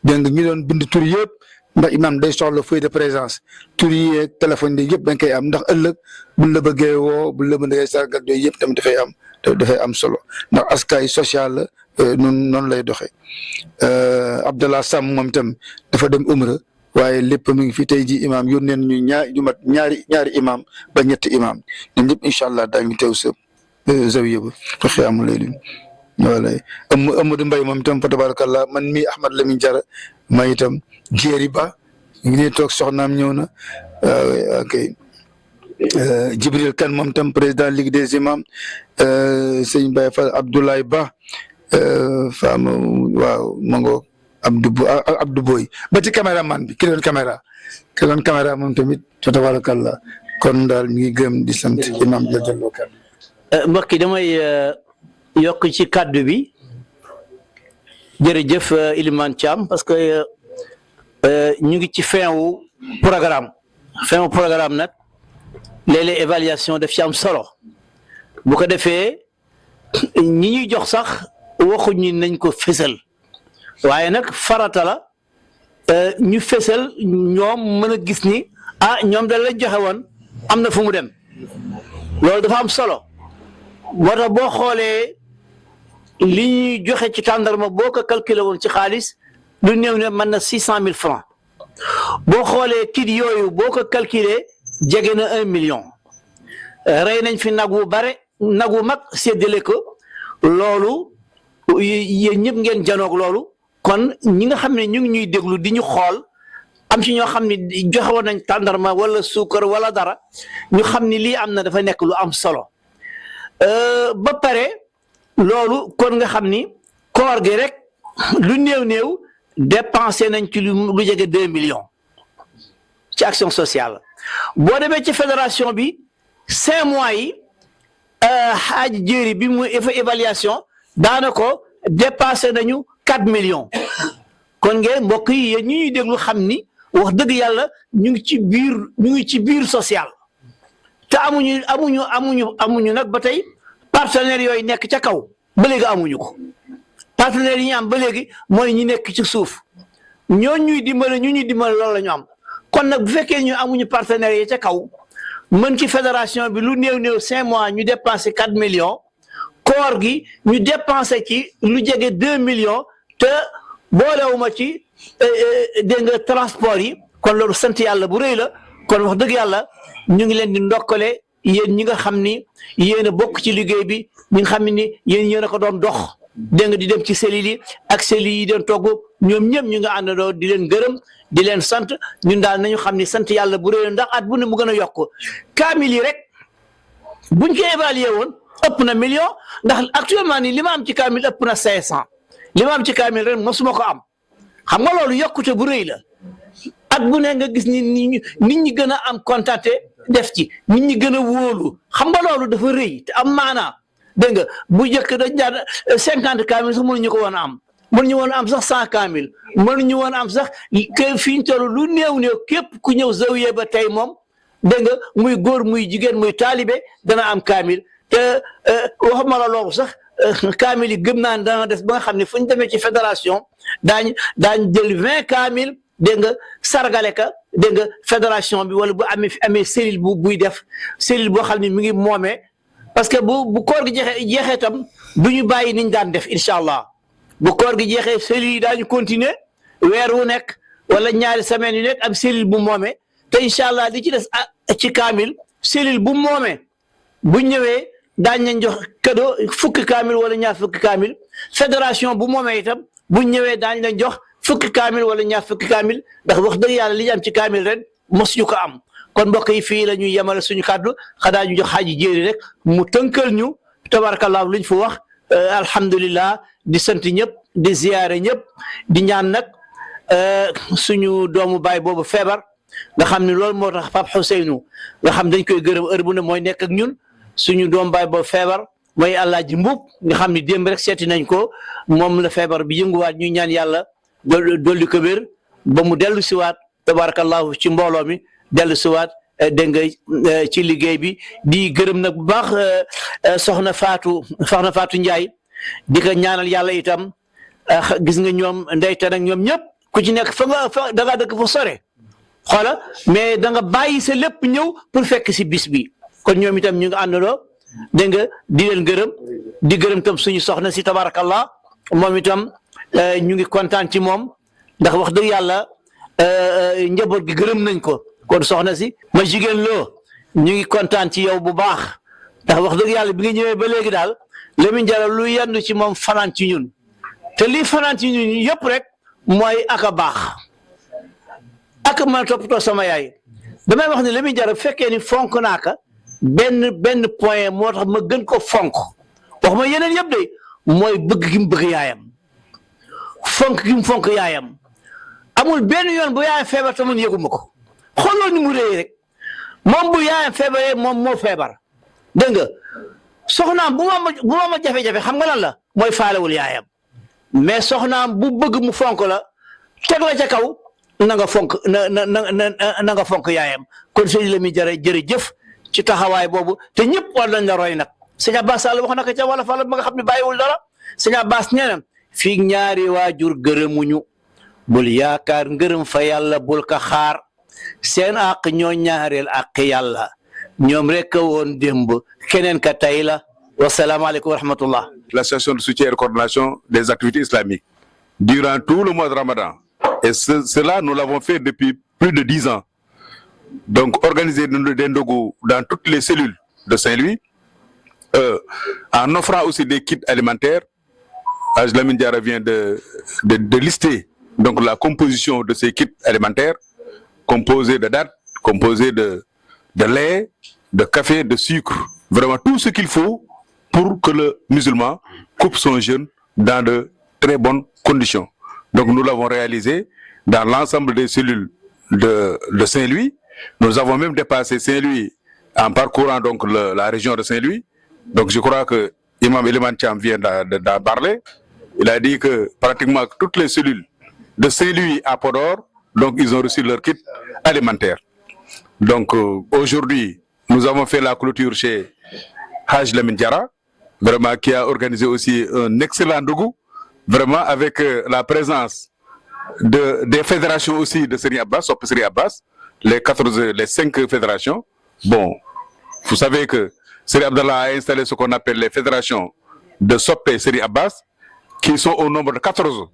dégg nga ñu doon bind tur yëpp ndax imaam day soxla feuille de présence tur yi ak téléphone yi yëpp dañ koy am ndax ëllëg buñ la bëggee woo buñ la bëggee sargal yooyu yëpp tamit dafay am solo ndax askay social la noonu lay doxee. Abdallah Sam moom itam dafa dem umra waaye lépp mi ngi fi tey ji imaam yónnee nañu ñaari imaam ba ñetti imaam ñun ñëpp incha allah daañu teew sa zawiya ba fexe amul léegi. voilà Amadou Mbaye moom itam fa tabarakallah man mii Ahmad Lamine Diarra ma itam Jéeri Ba ngi ne toog soxnaam ñëw na ok Jibril Kane moom itam président Ligue des imams sëñ Baye Fall Abdoulaye Ba Fama waaw ma ngoog Abdou Boy ba ci caméraman bi ki doon caméra moom tamit fa tabarakallah kon daal ñu ngi gërëm di sant imam jëlloo kan mbokk yi damay yokk ci kàddu bi jërëjëf Elimane Thiam parce que ñu ngi ci fin wu programme nag léeg-léeg évaluation daf ci am solo bu ko defee ñi ñuy jox sax waxuñu nañ ko fésal waaye nag farata la ñu fésal ñoom mën a gis ni ñoom da lañ joxe woon am na fu mu dem loolu dafa am solo moo tax boo xoolee li ñuy joxe ci tàndarma boo ko calculé woon ci xaalis lu néew ne mën na 600 000 francs boo xoolee kit yooyu boo ko calculé jege na 1 million rey nañ fi nag wu bare nag wu mag séddale ko loolu yéen ñëpp ngeen janoog loolu kon ñi nga xam ne ñu ngi ñuy déglu di ñu xool am ci ñoo xam ne joxe woon nañ tàndarma wala suukar wala dara ñu xam ni lii am na dafa nekk lu am solo ba pare loolu kon nga xam ni koor gi rek lu néew dépensé nañ ci lu jege 2 millions ci action sociale boo demee ci fédération bi 5 mois yi xaaj jéeri bi mu évaluation daanako dépassé nañu 4 millions kon ngeen mbokk yi yéen ñu ñuy déglu xam ni wax dëgg yàlla ñu ngi ci biir social te amuñu nag ba tey partenaires yooyu nekk ca kaw ba léegi amuñu ko partenaires yi ñu am ba léegi mooy ñi nekk ci suuf ñoo ñuy dimbale loolu la ñu am kon nag bu fekkee ñu amuñu partenaires yi ca kaw mën ci fédération bi lu néew 5 mois ñu dépensé 4 millions koor gi ñu dépensé ci lu jege 2 millions te boolewuma ci dégg nga transport yi kon loolu sant yàlla bu rëy la kon wax dëgg yàlla ñu ngi leen di ndokkale yéen ñi nga xam ni yéen a bokk ci liggéey bi ñi nga xam ni yéen a ko doon dox dégg nga di dem ci cellules yi ak cellules yi doon togg ñoom ñëpp ñu nga àndandoo di leen gërëm di leen sant ñun daal nañu xam ni sant yàlla bu rëy ndax at bu ne mu gën a yokk kaamil yi rek buñ ko évalué woon ëpp na million ndax actuellement nii li ma am ci kaamil ëpp na 500 li ma am ci kaamil ren mosuma ko am xam nga loolu yokkute bu rëy la at bu ne nga gis ni nit ñi gën a am contenté def ci nit ñi gën a wóolu xam nga loolu dafa rëy te am maanaa dégg nga bu njëkk dañ daan 50 kaamil sax mënuñu ko woon a am mënuñu woon a am sax 100 kaamil mënuñu woon a am sax ke fi ñu toll lu néew képp ku ñëw zawiya ba tey moom dégg nga muy góor muy jigéen muy taalibe dana am kaamil te waxuma la loolu sax kaamil yi gëm naa ne dana des ba nga xam ne fu ñu demee ci fédération daañ jël 20 kaamil dégg nga sargale ka dégg nga fédération bi wala bu amee cellule buy def cellule boo xam ne mi ngi moomee parce que bu koor gi jeexee tam du ñu bàyyi niñ daan def incha allah bu koor gi jeexee cellule yi daañu continuer weer wu nekk wala ñaari semaines yu nekk am cellule bu moomee te incha allah li ci des ci kaamil cellule bu moomee bu ñëwee daañ leen jox cadeau fukki kaamil wala ñaar fukki kaamil fédération bu moomee itam bu ñëwee daañ leen jox fukki kaamil wala ñaar fukki kaamil ndax wax dëgg yàlla li ñu am ci kaamil ren mosuñu ko am kon mbokk yi fii la ñuy yemale suñu kàddu xanaa ñu jox xaaji jéeri rek mu tënkal ñu tabarakallah luñ fi wax alhamdulillah di sant ñëpp di ziyaare ñëpp di ñaan nag suñu doomu baay boobu feebar nga xam ne loolu moo tax Pape Ousseynou nga xam dañ koy gërëm heure bu ne mooy nekk ak ñun suñu doomu baay boobu feebar mooy Alaaji Mbub nga xam ne démb rek seeti nañ ko moom la feebar bi yënguwaat ñu ñaan yàlla dolli ko wér ba mu dellu siwaat tabarakallahu ci mbooloo mi dellu siwaat dégg nga ci liggéey bi di gërëm nag bu baax soxna Fatou Ndiaye di ko ñaanal yàlla itam gis nga ñoom ndeyte nag ñoom ñëpp ku ci nekk fa da nga dëkk fa sore xoola mais da nga bàyyi sa lépp ñëw pour fekk si bis bi kon ñoom itam ñu ngi àndaloo dégg nga di leen gërëm di gërëm tam suñu soxna si tabarakallah moom itam ñu ngi kontaan ci moom ndax wax dëgg yàlla njaboot gi gërëm nañ ko kon soxna si ma jigéen loo ñu ngi kontaan ci yow bu baax ndax wax dëgg yàlla bi nga ñëwee ba léegi daal Lamine Diarra lu yendu ci moom fanaan ci ñun te lii fanaan ci ñun yëpp rek mooy ak a baax ak ma toppatoo sama yaay damay wax ne Lamine Diarra bu fekkee ni fonk naa ka benn point moo tax ma gën ko fonk wax ma yeneen yëpp de mooy bëgg gi mu bëgg yaayam fonk gi mu fonk yaayam amul benn yoon bu yaayam feebar te man yëguma ko xooloo ni mu réy rek moom bu yaayam feebaree moom moo feebar dégg nga soxnaam bu ma jafe-jafe xam nga lan la mooy faalewul yaayam mais soxnaam bu bëgg mu fonk la teg la ca kaw na nga fonk na nga fonk yaayam kon sëñ Lamine Diarra jërëjëf ci taxawaay boobu te ñëpp war nañ la roy nag sëñ Abbas Sall wax na ko ca wala fala ba nga xam ne bàyyiwul dara sëñ Abbas nee na fii ñaari waajur gërëmuñu bul yaakaar ngërëm fa yàlla bul ka xaar seen àq ñoo ñaareel àq yàlla ñoom rek a woon démb keneen ka tey la wasalaamaaleykum wa rahmatullah. L'association de soutien et de coordination des activités islamiques durant tout le mois de Ramadan. Et cela, nous l'avons fait depuis plus de 10 ans. Donc, organiser des ndogou dans toutes les cellules de Saint-Louis, en offrant aussi des kits alimentaires. Lamine Diarra vient de lister donc la composition de ces kits alimentaires, composés de dattes, composés de lait, de café, de sucre, vraiment tout ce qu'il faut pour que le musulman coupe son jeûne dans de très bonnes conditions. Donc nous l'avons réalisé dans l'ensemble des cellules de Saint-Louis. Nous avons même dépassé Saint-Louis en parcourant donc la région de Saint-Louis. Donc je crois que Imam Eliman Thiam vient d'en parler. Il a dit que pratiquement toutes les cellules de Saint-Louis à Podor, donc ils ont reçu leur kit alimentaire. Donc aujourd'hui, nous avons fait la clôture chez Haj Lamine Diarra, vraiment qui a organisé aussi un excellent dougou, vraiment avec la présence des fédérations aussi de Serigne Abbas, les 5 fédérations, Bon, vous savez que Seri Abdallah a installé ce qu'on appelle les fédérations de Soppe Seri Abbas, qui sont au nombre de 14.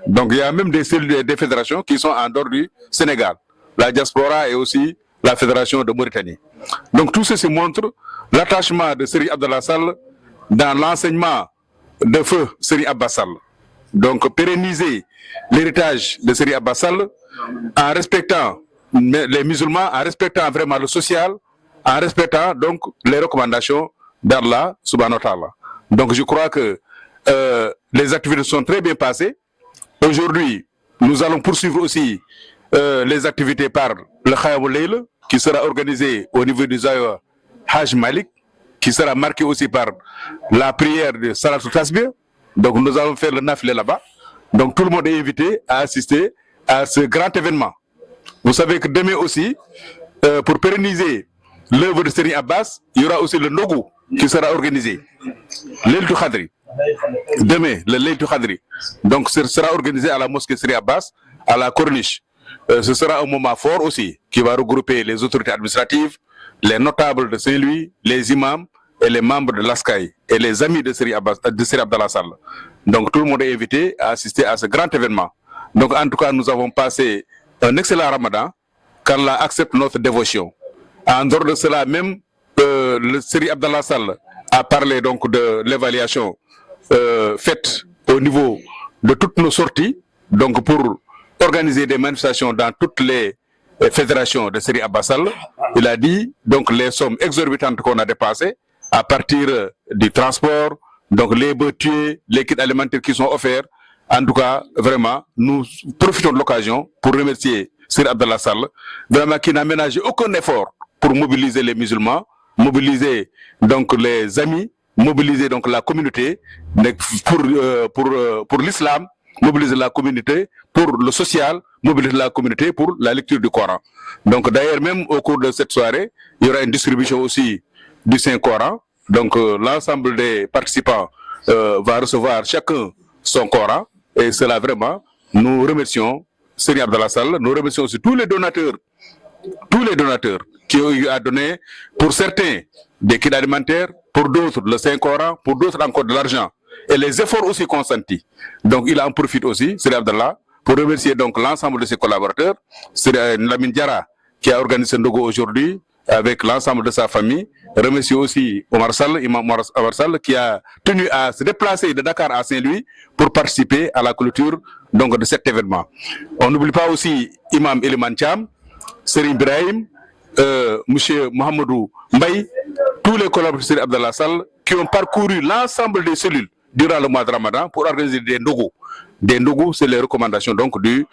Donc il y a même des cellules des fédérations qui sont en dehors du Sénégal, la diaspora et aussi la fédération de Mauritanie. Donc tout ceci montre l'attachement de Seri Abdallah Sall dans l'enseignement de feu Seri Abbas Sall. Donc pérenniser l'héritage de Seri Abbas Sall en respectant les musulmans, en respectant vraiment le social, en respectant donc les recommandations d'Allah subhanahu wa ta'ala. Donc je crois que les activités sont très bien passées. Aujourd'hui, nous allons poursuivre aussi les activités par le Khayamul Layl, qui sera organisé au niveau du Zawiya Haj Malik, qui sera marqué aussi par la prière de Salatul Tasbih. Donc nous allons faire le nafilé là-bas. Donc tout le monde est invité à assister à ce grand événement. Vous savez que demain aussi, pour pérenniser l'œuvre de Seri Abbas, il y aura aussi le Nogou qui sera organisé. L'Laylatul Khadri. Demain, le Laylatul Khadri. Donc ce sera organisé à la mosquée Seri Abbas, à la Corniche. Ce sera un moment fort aussi qui va regrouper les autorités administratives, les notables de Saint-Louis, les imams et les membres de l'ASCAI et les amis de Seri Abdallah Sall. Donc tout le monde est invité à assister à ce grand événement. Donc en tout cas, nous avons passé un excellent Ramadan, qu'Allah accepte notre dévotion. En dehors de cela même, le Seri Abdallah Sall a parlé donc de l'évaluation faite au niveau de toutes nos sorties, donc pour organiser des manifestations dans toutes les fédérations de Seri Abbas Sall. Il a dit donc les sommes exorbitantes qu'on a dépassées à partir du transport, donc les bœufs tués, les kits alimentaires qui sont offerts. En tout cas, vraiment, nous profitons de l'occasion pour remercier Seri Abdallah Sall, vraiment qui n'a ménagé aucun effort pour mobiliser les musulmans, mobiliser donc les amis, mobiliser donc la communauté pour l'islam, mobiliser la communauté pour le social, mobiliser la communauté pour la lecture du Coran. Donc d'ailleurs, même au cours de cette soirée, il y aura une distribution aussi du Saint-Coran. Donc l'ensemble des participants va recevoir chacun son Coran. Et cela vraiment, nous remercions Seri Abdallah Sall, nous remercions aussi tous les donateurs qui ont eu à donner, pour certains, des kits alimentaires, pour d'autres, le Saint-Coran, pour d'autres encore de l'argent. Et les efforts aussi consentis. Donc il en profite aussi, Seri Abdallah, pour remercier donc l'ensemble de ses collaborateurs. C'est Lamine Diara qui a organisé ce Ndogo aujourd'hui avec l'ensemble de sa famille. Remercier aussi Omar Sall, Imam Omar Sall, qui a tenu à se déplacer de Dakar à Saint-Louis pour participer à la clôture donc, de cet événement. On n'oublie pas aussi Imam Eliman Cham, Seri Ibrahim, Monsieur Mohamedou Mbaye, tous les collaborateurs de Seri Abdallah Sall qui ont parcouru l'ensemble des cellules durant le mois de Ramadan pour organiser des Ndogo. Des Ndogo, c'est les recommandations donc de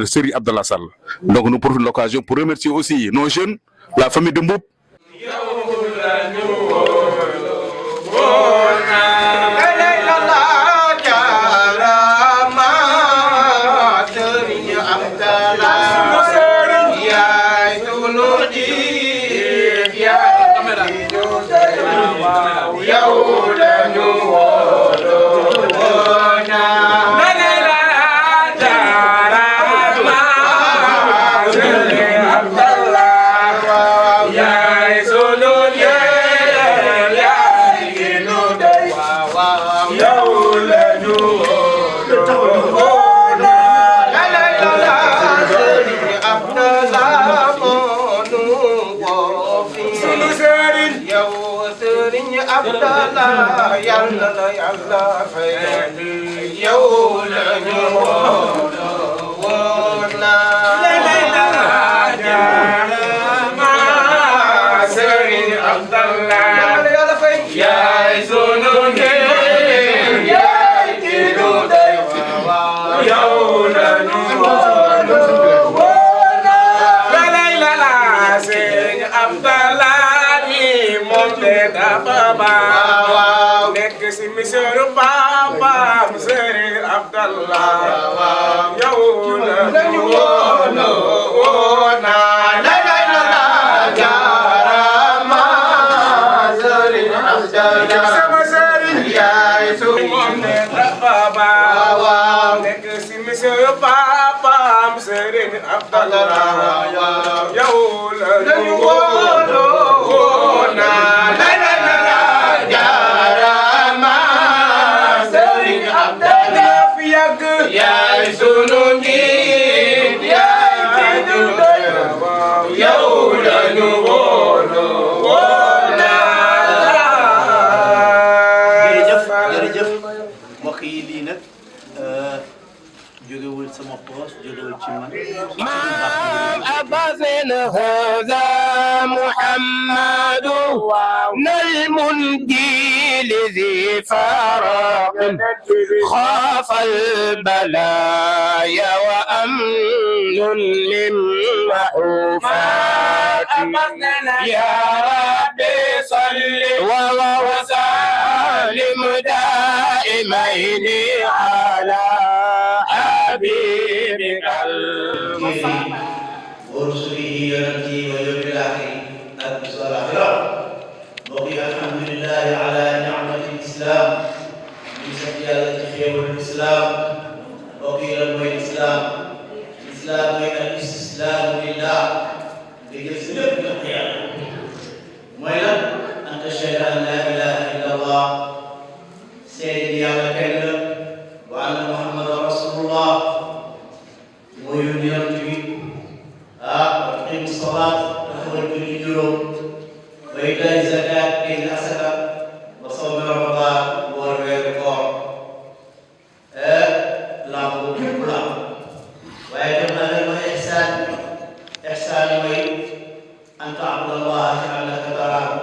Seri Abdallah Sall. Donc nous profitons de l'occasion pour remercier aussi nos jeunes, la famille de Mboup. Monsieur Papa, Seri Abdallah, yow la ñu woona la jaarama Seri Abdallah sama Seri yaay su moom ne Baba nekk si Monsieur Papa, Seri Abdallah, yow la dañu wóoloo naa la jaarama Sëriñ Abdallah fi yàgg yaay sunu njiit yaay ki ñu doy yow lañu wóoloo jërëjëf mbokk yi lii nag jógewul sama poos jógewul ci man أبازل هذا محمد المنجيل ذي فراق خاف البلايا وأمن من محوفات يا ربي صل وسلم دائمين على حبيبك ورسله ينجي ويوم الآخر أكبر الآخرة وقل الحمد لله على نعمة الإسلام بسجالة خير الإسلام وقيل الإسلام الإسلام بين الاستسلام لله لجسد القيامة وإلى أن تشهد أن لا إله إلا الله سيدي على كلمة وأن محمد رسول الله وينير وتقيم الصلاة وتخرج الجنوب وإيتاء الزكاة إن أسلم وصوم رمضان والركوع لا بد ويجب أن إحسان أن تعبد الله كأنك تراه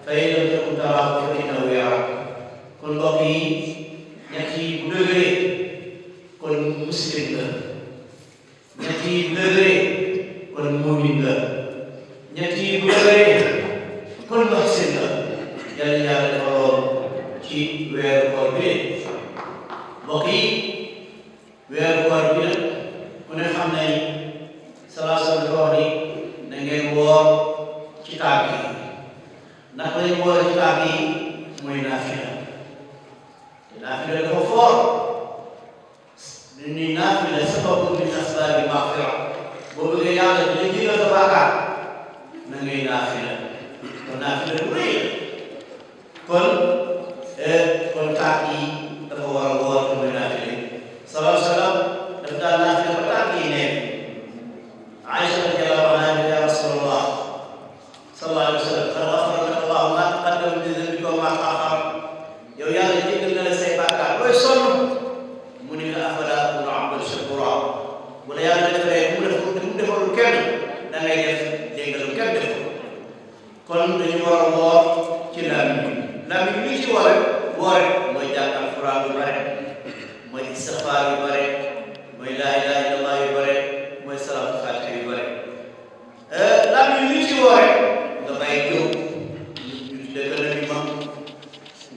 فإن لم تكن تراه فإنه يراك كن بقي يأتي بدغري كن مسلم يأتي بدغري kon mu'min la ñett yi bu dëgëree kon muhsin la yàlla yàlla defaloon ci weeru koor bi mbokk yi weeru koor bi nag ku ne xam nañ salaasal dafa wax ni na ngeen woor ci tàgg yi ndax lañ woor ci tàgg yi mooy naafila te naafila dafa foor ni naafila sababu min asbaabi maghfira boo bëggee yàlla dina jéggal sa bàkkaar na ngay naafila kon naafila lu rëy kon tànk yi dafa war a woor te muy naafila salaam salaam daf daan naafila ba tànk yi nekk Aïcha radiyallahu anha ya Rasulullah sallallahu alayhi wa sallam qad ghafara laka Allahu ma taqaddama min dhanbika wa ma ta'akhkhara yow yàlla jéggal na la say bàkkaar looy sonn mu ne la afala akunu abdan shakura wala yàlla defaree mu defalul kenn da ngay def déggalul kenn def kon dañu war a woor ci làmmiñ bi ci woore mooy jàng alxuraan yu bare mooy istixfaar yu bare mooy laa ilaaha illallah yu bare mooy salaatu faatiha yu bare làmmiñ bi ci woore nga bàyyi jëw ñu tuddee ko nabi ma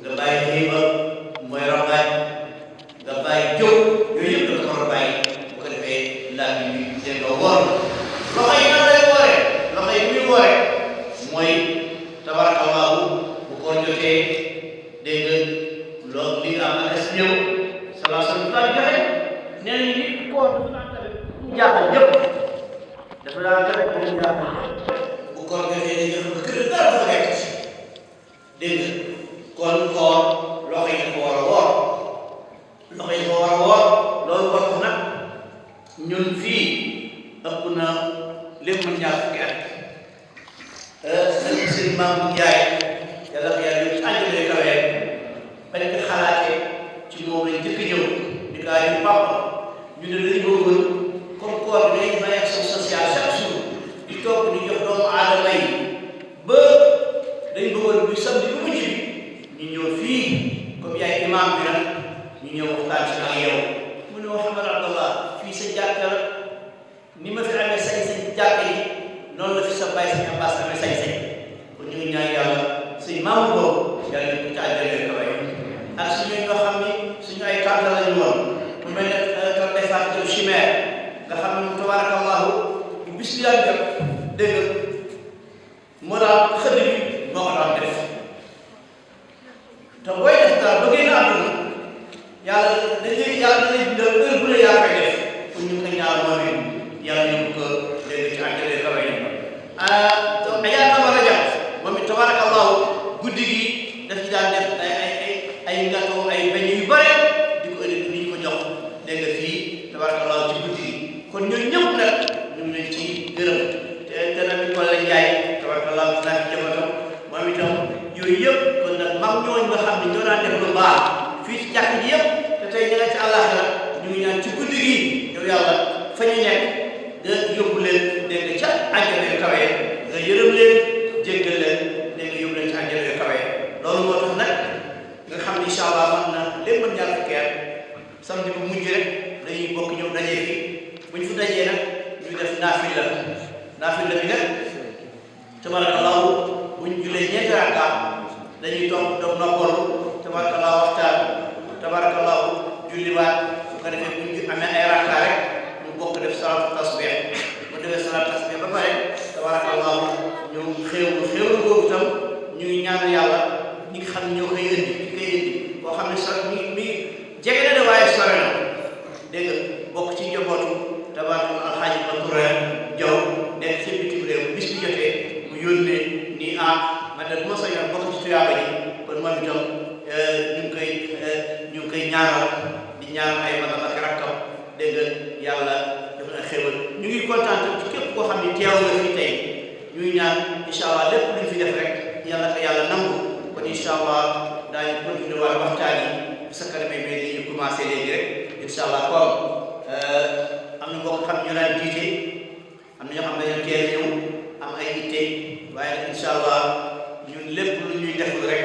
nga bàyyi xiiba mooy rambaaj nga bàyyi jëw yooyu yëpp da ko war a bàyyi bu ko defee làmmiñ bi dégg nga woor loxo yi nan lay woore loxo yi muy woore mooy tabarakallahu bu ko jotee dégg nga loolu li nga am na des ñëw salaa sallam daan joxe nee nañ ni koor dafa daan tamit jaaxal ñëpp dafa daan tamit bu jaaxal bu koor jotee day jëf ba kër dara dafa nekk ci dégg nga kon koor loxo yi dafa war a woor loxo yi dafa war a woor loolu bokk nag ñun fii ëpp na lépp mën ñaar fukki at sëriñ Maamu Njaay yàlla ko yàlla ci àjjale kawee bañ ko xalaatee ci moom lañ njëkk ñëw di kaa yu papa ñu ne dañu bëggoon comme koor bi dañuy fay action sociale chaque jour di toog di jox doomu aadama yi ba dañu bëggoon bu samedi bu mujj bi ñu ñëw fii comme yaay imam bi nag ñu ñëw waxtaan ci ak yow mu ne Mouhamed Abdallah fii sa jàkka la ni ma fi amee sañ-sañ jàkka yi noonu la fi sa bàyyi sañ Abbas amee sañ-sañ kon ñu ngi ñaan yàlla suñ maamu boobu yàlla ñu ko ci àjjalee kawe ak suñu ñoo xam ni suñu ay kàddu lañu woon mu mel ne kër day fàttali chimère nga xam ne tabarakallahu bu bis bi daan jot dégg nga moo daan xëdd bi moo ko daan def te booy def daal ba génn àdduna yàlla dañuy yàlla dañuy bindal heure bu ne yaa koy def pour ñu ko ñaan moom it yàlla ñu ko dégg ci àjjalee kawe yëpp kon nag mag ñooñu nga xam ne ñoo daan def lu baax fii ci jàkk ji yëpp te tey ñu nekk ci àllaaxira ñu ngi ñaan ci guddi gi yow yàlla fa ñu nekk nga yóbbu leen dégg nga ca àjjana yu kawe nga yërëm leen jéggal leen dégg nga yóbbu leen ci àjjana yu kawe loolu moo tax nag nga xam ne incha allah man na lépp mën ñaar fukki at samedi bu mujj rek dañuy bokk ñëw dajee fi buñ fi dajee nag ñu def naafila bi nag tabarakallahu buñ julee ñeenti rakka dañuy toog doog noppalu tabarakallahu waxtaan tabarakallahu julliwaat su ko defee buñ amee ay rakka rek ñu bokk def salaatu tasbih bu defee salaatu tasbih ba pare tabarakallahu ñu xéewlu boobu tam ñu ngi ñaan yàlla ñi nga xam ne ñoo koy indi koo xam ne mi jege na de waaye sore na dégg nga bokk ci njabootu tabarakallahu alxaaji Mantouré Jaw nekk ci bitim réew bis bi jotee mu yónnee nii man de bu ma sañoon bokk ci tuyaaba ji kon moom itam ñu ngi koy ñaanal di ñaanal ay magam ak rakkam dégg nga yàlla def na xéwal ñu ngi kontaan ci képp koo xam ne teew nga fi tey ñuy ñaan incha allah lépp luñ fi def rek yàlla ko yàlla nangu kon incha allah daañu continuer wala waxtaan yi bu sa kanamee mais dañuy commencé léegi rek incha allah comme am na mbokk xam ñu daan jiite am na ñoo xam ne dañoo teel ñëw am ay itte waaye nag incha allah ñun lépp lu ñuy deful rek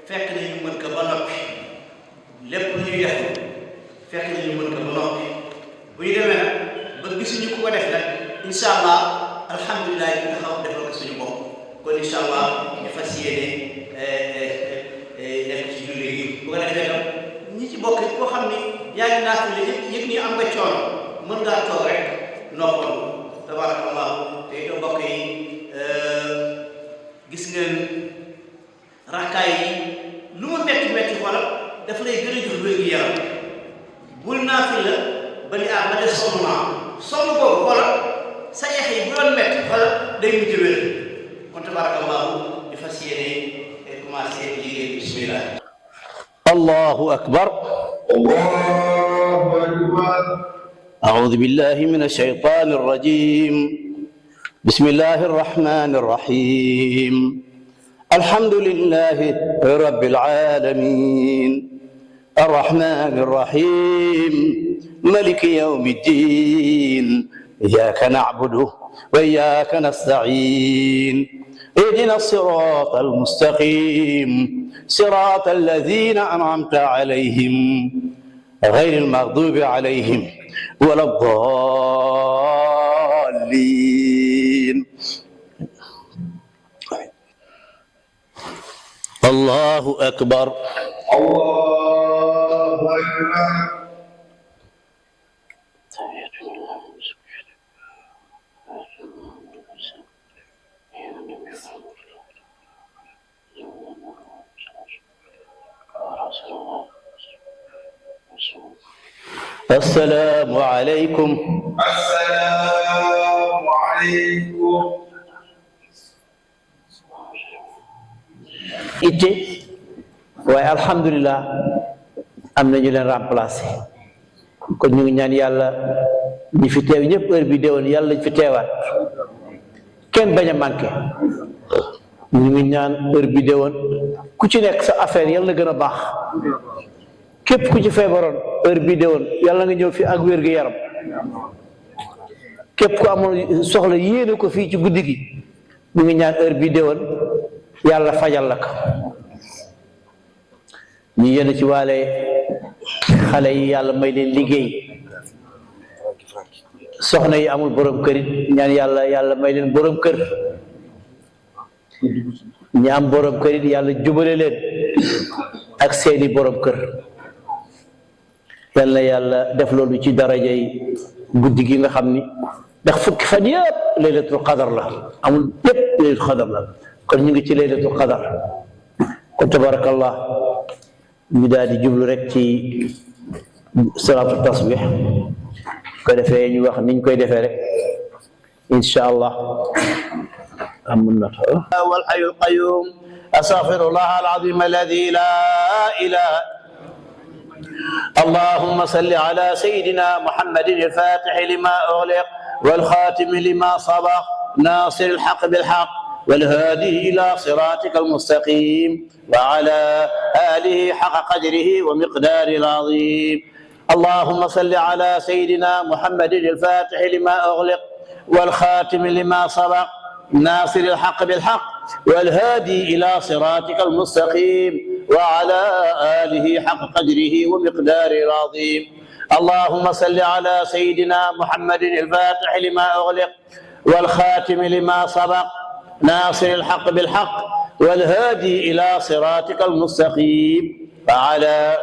fekk nañu mën ko ba noppi lépp lu ñuy def fekk nañu mën ko ba noppi bu ñu demee nag ba gisuñu ku ko def nag incha allah alhamdulilah ñu taxaw defal ko suñu bopp kon incha allah ñu fas yéene nekk ci julli gi bu ko defee tam ñi ci bokk koo xam ni yaa ngi naafile yëg ni am nga coono mën ngaa toog rek noppalu tabarakallah te itam mbokk yi gis ngeen rakkaay yi lu mu metti metti xoolal daf lay gën a jox wér-gu-yaram bul naafila ba ni ma de sonn naa sonn boobu xoolal sa yax yi bu doon metti xoolal day mujj wér kon tabarakallahu di fas yéene commencé liggéey bismillah allahu akbar أعوذ بالله من الشيطان الرجيم بسم الله الرحمن الرحيم الحمد لله رب العالمين الرحمن الرحيم ملك يوم الدين إياك نعبد وإياك نستعين اهدنا الصراط المستقيم صراط الذين أنعمت عليهم غير المغضوب عليهم ولا الضالين الله أكبر الله أكبر السلام عليكم السلام عليكم itte waaye alhamdulilah am na ñu leen remplacé kon ñu ngi ñaan yàlla ñi fi teew ñëpp heure bi déwoon yàlla ñu fi teewaat kenn bañ a manqué ñu ngi ñaan heure bi déwoon ku ci nekk sa affaire yàlla na gën a baax képp ku ci feebaroon heure bi déwoon yàlla nga ñëw fi ak wér gu yaram képp ku amoon soxla yéene ko fii ci guddi gi ñu ngi ñaan heure bi déwoon yàlla fajal la ko ñu yéen ci waale xale yi yàlla may leen liggéey soxna yi amul borom kër it ñaan yàlla may leen borom kër ñi am borom kër it yàlla jubale leen ak seeni borom kër yàlla yàlla def loolu ci daraja yi guddi gi nga xam ni ndax fukki fan yëpp laylatul qadar la amul yëpp laylatul qadar la kon ñu ngi ci laylatul qadar kon tabarakallah ñu daal di jublu rek ci salaatu tasbih ko defee ñu wax niñ koy defee rek insha allah amun na wal hayyul qayyum astaghfirullah alazim alladhi la ilaha اللهم صل على سيدنا محمد الفاتح لما أغلق والخاتم لما سبق ناصر الحق بالحق والهادي إلى صراطك المستقيم وعلى آله حق قدره ومقداره العظيم. اللهم صل على سيدنا محمد الفاتح لما أغلق والخاتم لما سبق ناصر الحق بالحق والهادي إلى صراطك المستقيم وعلى آله حق قدره ومقداره العظيم. اللهم صل على سيدنا محمد الفاتح لما أغلق والخاتم لما سبق ناصر الحق بالحق والهادي إلى صراطك المستقيم وعلى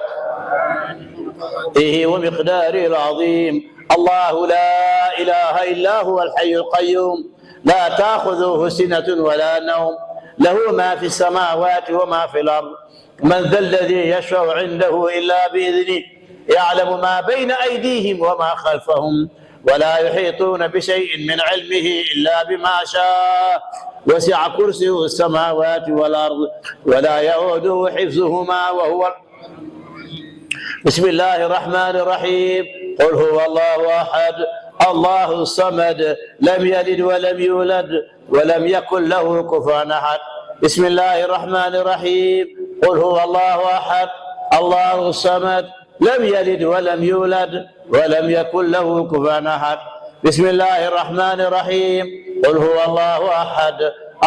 آله ومقداره العظيم. الله لا إله إلا هو الحي القيوم لا تأخذه سنة ولا نوم له ما في السماوات وما في الأرض من ذا الذي يشفع عنده إلا بإذنه يعلم ما بين أيديهم وما خلفهم ولا يحيطون بشيء من علمه إلا بما شاء وسع كرسيه السماوات والأرض ولا يؤوده حفظهما وهو. بسم الله الرحمن الرحيم. قل هو الله أحد الله الصمد لم يلد ولم يولد ولم يكن له كفوا أحد. بسم الله الرحمن الرحيم. قل هو الله أحد الله الصمد لم يلد ولم يولد ولم يكن له كفوا أحد. بسم الله الرحمن الرحيم. قل هو الله أحد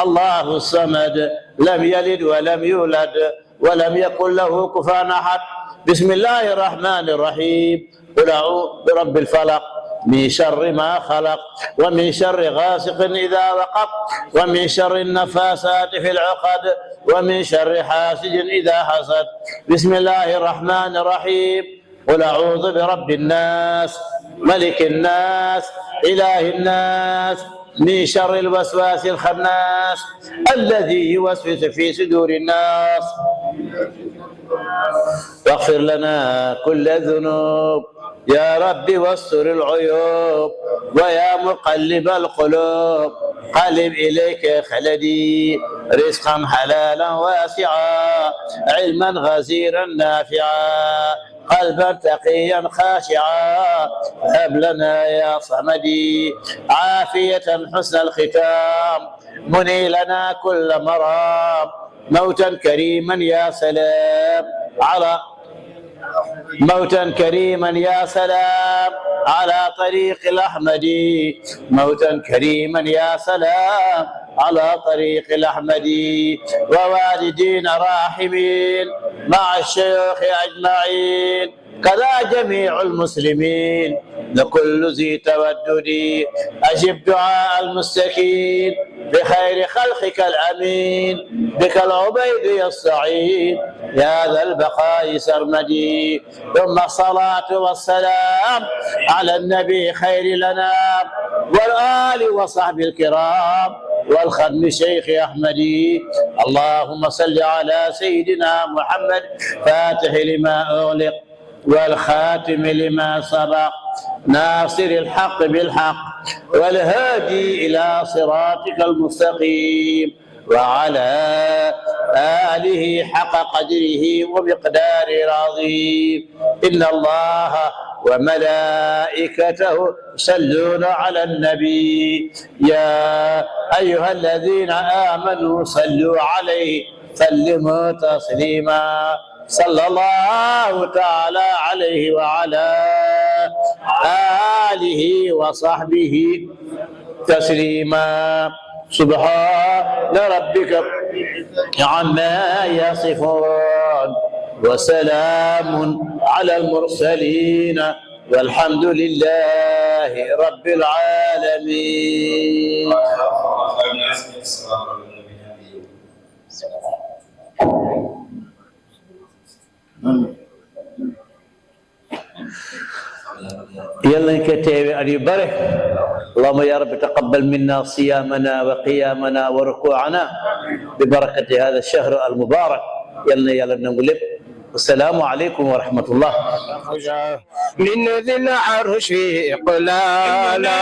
الله الصمد لم يلد ولم يولد ولم يكن له كفوا أحد. بسم الله الرحمن الرحيم. قل أعوذ برب الفلق من شر ما خلق ومن شر غاسق إذا وقب ومن شر النفاسات في العقد ومن شر حاسد إذا حسد. بسم الله الرحمن الرحيم. قل أعوذ برب الناس ملك الناس إله الناس من شر الوسواس الخناس الذي يوسوس في صدور الناس. واغفر لنا كل الذنوب يا رب واستر العيوب ويا مقلب القلوب قلب إليك خلدي رزقا حلالا واسعا علما غزيرا نافعا قلبا تقيا خاشعا هب لنا يا صمدي عافية حسن الختام مني لنا كل مرام موتا كريما يا سلام على موتا كريما يا سلام على طريق الأحمدي موتا كريما يا سلام على طريق الأحمدي ووالدين راحمين مع الشيوخ أجمعين كذا جميع المسلمين لكل ذي تودد أجب دعاء المستكين بخير خلقك الأمين بك العبيد السعيد يا ذا البقاء سرمدي. ثم الصلاة والسلام على النبي خير الأنام والآل وصحبه الكرام والختم شيخ أحمدي. اللهم صل على سيدنا محمد فاتح لما أغلق والخاتم لما سبق ناصر الحق بالحق والهادي إلى صراطك المستقيم وعلى آله حق قدره ومقداره العظيم. إن الله وملائكته يصلون على النبي يا أيها الذين آمنوا صلوا عليه سلموا تسليما. صلى الله تعالى عليه وعلى آله وصحبه تسليما. سبحان ربك عما يصفون وسلام على المرسلين والحمد لله رب العالمين. يلا كتابي أن يبارك. اللهم يا رب تقبل منا صيامنا وقيامنا وركوعنا ببركة هذا الشهر المبارك. يلا نقول السلام عليكم ورحمة الله. من ذي العرش إقلالا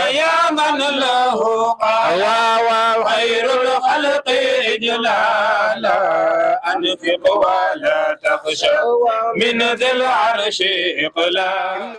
يا من له قوى خير الخلق إجلالا أنفق ولا تخشى من ذي العرش إقلالا.